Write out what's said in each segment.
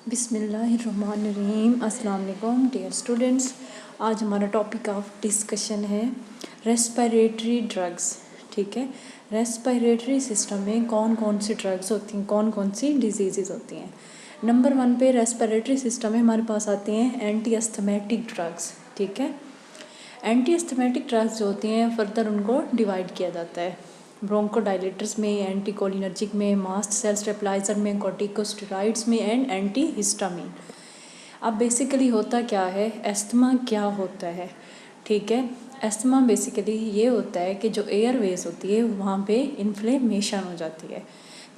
बिस्मिल्लाहिर्रहमानिर्रहीम। अस्सलाम वालेकुम डियर स्टूडेंट्स। आज हमारा टॉपिक ऑफ डिस्कशन है रेस्पिरेटरी ड्रग्स। ठीक है, रेस्पिरेटरी सिस्टम में कौन कौन सी ड्रग्स होती हैं, कौन कौन सी डिजीज़ होती हैं। नंबर 1 पे रेस्पिरेटरी सिस्टम में हमारे पास आती हैं एंटी अस्थमेटिक ड्रग्स। ठीक है, एंटी अस्थमेटिक ड्रग्स जो होती हैं फर्दर उनको डिवाइड किया जाता है ब्रोंकोडायलेटर्स में, एंटीकोलिनर्जिक में, मास्ट सेल स्टेबलाइजर में, कॉर्टिकोस्टेरॉइड्स में एंड एंटी हिस्टामिन। अब बेसिकली होता क्या है, एस्थमा क्या होता है। ठीक है, एस्थमा बेसिकली ये होता है कि जो एयरवेज होती है वहाँ पे इन्फ्लेमेशन हो जाती है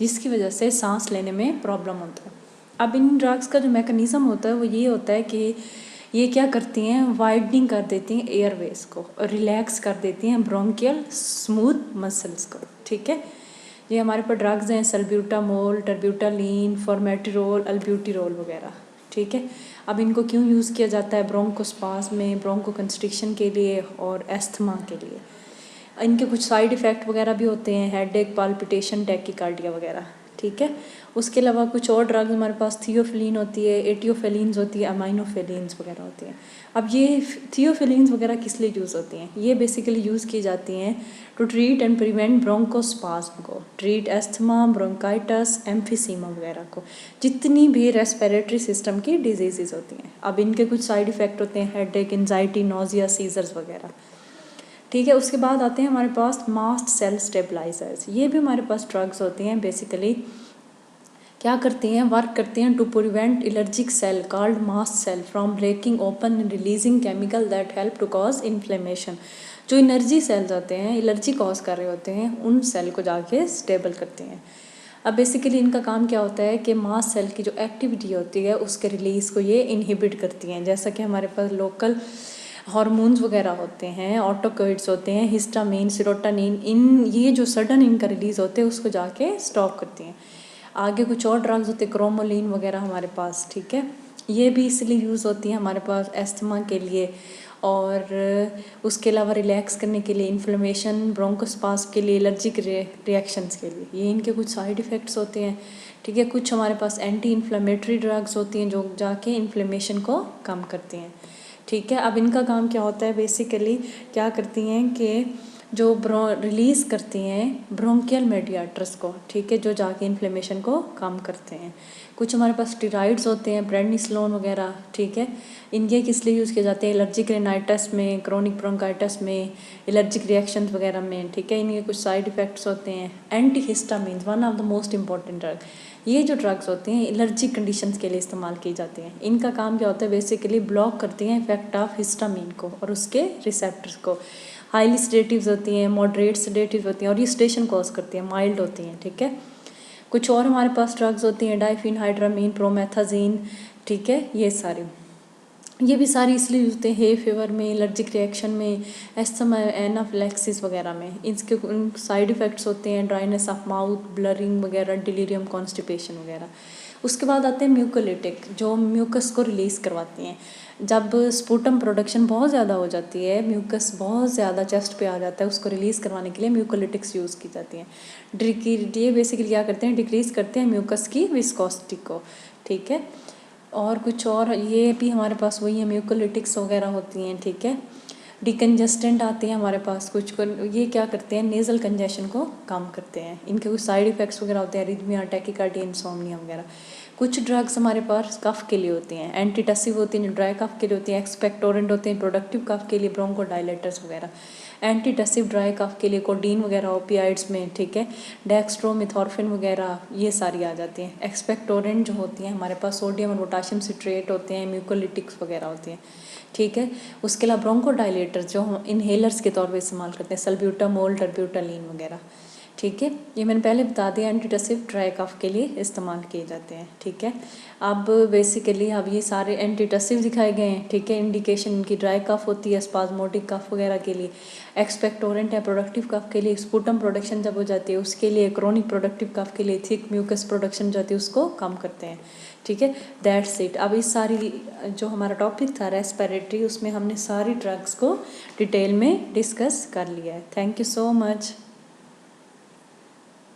जिसकी वजह से सांस लेने में प्रॉब्लम होता है। अब इन ड्रग्स का जो मैकेनिज़्म होता है वो ये होता है कि ये क्या करती हैं, वाइडनिंग कर देती हैं एयरवेज को और रिलैक्स कर देती हैं ब्रोंकियल स्मूथ मसल्स को। ठीक है, ये हमारे पास ड्रग्स हैं सल्ब्यूटामोल, टर्ब्यूटालीन, फॉर्मेटिरोल, अल्ब्यूटिरोल वगैरह। ठीक है, अब इनको क्यों यूज़ किया जाता है, ब्रोंकोस्पाज्म में, ब्रोंको कंस्ट्रिक्शन के लिए और एस्थमा के लिए। इनके कुछ साइड इफ़ेक्ट वगैरह भी होते हैं, हेडेक, पाल्पिटेशन, टैकीकार्डिया वगैरह। ठीक है, उसके अलावा कुछ और ड्रग्स हमारे पास थियोफिलीन होती है, एटियोफिलीन्स होती है, अमाइनोफिलीन्स वगैरह होती हैं। अब ये थियोफिलीन्स वगैरह किस लिए यूज़ होती हैं, ये बेसिकली यूज़ की जाती हैं to treat and prevent bronchospasm को, ट्रीट एस्थमा, ब्रोंकाइटिस, एम्फिसीमा वगैरह को, जितनी भी रेस्पिरेटरी सिस्टम की डिजीज़ होती हैं। अब इनके कुछ साइड इफ़ेक्ट होते हैं, हेडेक, एंजाइटी, नोजिया, सीजर्स वगैरह। ठीक है, उसके बाद आते हैं हमारे पास मास्ट सेल स्टेबलाइजर्स। ये भी हमारे पास ड्रग्स होती हैं, बेसिकली क्या करती हैं, वर्क करती हैं to prevent allergic cell called mast cell from breaking open and releasing chemical that help to cause inflammation. जो एनर्जी सेल्स होते हैं, एलर्जी कॉज कर रहे होते हैं, उन सेल को जाके स्टेबल करते हैं। अब बेसिकली इनका काम क्या होता है कि मास्ट सेल की जो एक्टिविटी होती है उसके रिलीज़ को ये इनहिबिट करती हैं। जैसा कि हमारे पास लोकल हार्मोन्स वगैरह होते हैं, ऑटोकॉइड्स होते हैं, हिस्टामिन, सेरोटोनिन, इन ये जो सडन इनका रिलीज़ होते हैं उसको जाके स्टॉप करती हैं। आगे कुछ और ड्रग्स होते हैं, क्रोमोलिन वगैरह हमारे पास। ठीक है, ये भी इसलिए यूज़ होती हैं हमारे पास एस्थमा के लिए और उसके अलावा रिलैक्स करने के लिए, इन्फ्लेमेशन, ब्रोंकोस्पाज्म के लिए, एलर्जिक रिएक्शंस के लिए। ये इनके कुछ साइड इफ़ेक्ट्स होते हैं। ठीक है, कुछ हमारे पास एंटी इन्फ्लेमेटरी ड्रग्स होती हैं जो जाके इन्फ्लेमेशन को कम करती हैं। ठीक है, अब इनका काम क्या होता है, बेसिकली क्या करती हैं कि जो रिलीज़ करती हैं ब्रोंकियल मेडिएटर्स को। ठीक है, जो जाके इन्फ्लेमेशन को कम करते हैं। कुछ हमारे पास स्टेरॉइड्स होते हैं, प्रेडनिसोलोन वगैरह। ठीक है, इनके किस लिए यूज़ किए जाते हैं, एलर्जिक रिनाइटिस में, क्रोनिक ब्रोंकाइटिस में, एलर्जिक रिएक्शंस वगैरह में। ठीक है, इनके कुछ साइड इफ़ेक्ट्स होते हैं। Anti histamine, one of the most important drug. ये जो ड्रग्स होती हैं एलर्जिक कंडीशंस के लिए इस्तेमाल की जाती हैं। इनका काम क्या होता है, बेसिकली ब्लॉक करती हैं इफेक्ट ऑफ हिस्टामिन को और उसके रिसेप्टर्स को। हाईली सेडेटिव्स होती हैं, मॉडरेट सेडेटिव्स होती हैं और ये सेडेशन कॉज करती हैं, माइल्ड होती हैं। ठीक है, कुछ और हमारे पास ड्रग्स होती हैं, डाइफिनहाइड्रामीन, प्रोमेथाजीन। ठीक है, ये भी सारी इसलिए होते हैं हे फीवर में, एलर्जिक रिएक्शन में, एस्थमा, एनाफिलैक्सिस वगैरह में। इसके साइड इफ़ेक्ट्स होते हैं ड्राइनेस ऑफ माउथ, ब्लरिंग वगैरह, डिलीरियम, कॉन्स्टिपेशन वगैरह। उसके बाद आते हैं म्यूकोलिटिक, जो म्यूकस को रिलीज़ करवाती हैं। जब स्पूटम प्रोडक्शन बहुत ज़्यादा हो जाती है, म्यूकस बहुत ज़्यादा चेस्ट पे आ जाता है, उसको रिलीज़ करवाने के लिए म्यूकोलिटिक्स यूज़ की जाती हैं। ये बेसिकली क्या करते हैं, डिक्रीज़ करते हैं म्यूकस की विस्कोसिटी को। ठीक है, और कुछ और ये भी हमारे पास वही है, म्यूकोलिटिक्स वगैरह होती हैं। ठीक है, डिकंजेस्टेंट आते हैं हमारे पास कुछ को, ये क्या करते हैं, नेज़ल कंजेशन को कम करते हैं। इनके कुछ साइड इफ़ेक्ट्स वगैरह होते हैं, अरिथमिया, टैकीकार्डिया, इंसोम्निया वगैरह। कुछ ड्रग्स हमारे पास कफ के लिए होती हैं, एंटीटसिव होती हैं, ड्राई कफ के लिए होती हैं, एक्सपेक्टोरेंट होते हैं प्रोडक्टिव कफ के लिए, ब्रोंकोडायलेटर्स वगैरह। एंटीटसिव ड्राई कफ के लिए कोडीन वगैरह ओपियाइड्स में। ठीक है, डेक्स्ट्रोमिथॉर्फिन वगैरह ये सारी आ जाती हैं। एक्सपेक्टोरेंट जो होती हैं हमारे पास सोडियम और पोटाशियम सिट्रेट होते हैं, म्यूकोलिटिक्स वगैरह होती हैं। ठीक है, उसके अलावा ब्रोंकोडायलेटर्स जो हम इनहेलर्स के तौर पे इस्तेमाल करते हैं, सल्ब्यूटामोल, टर्ब्यूटालीन वगैरह। ठीक है, ये मैंने पहले बता दिया, एंटीटसिव ड्राई कफ के लिए इस्तेमाल किए जाते हैं। ठीक है, अब बेसिकली अब ये सारे एंटीटसिव दिखाए गए हैं। ठीक है, इंडिकेशन इनकी ड्राई कफ होती है, स्पाज्मोटिक कफ वगैरह के लिए, एक्सपेक्टोरेंट है प्रोडक्टिव कफ के लिए, स्पूटम प्रोडक्शन जब हो जाती है उसके लिए, क्रोनिक प्रोडक्टिव कफ के लिए, थिक म्यूकस प्रोडक्शन जाती है उसको कम करते हैं। ठीक है, दैट्स इट। अब इस सारी जो हमारा टॉपिक था रेस्पिरेटरी, उसमें हमने सारी ड्रग्स को डिटेल में डिस्कस कर लिया है। Thank you so much.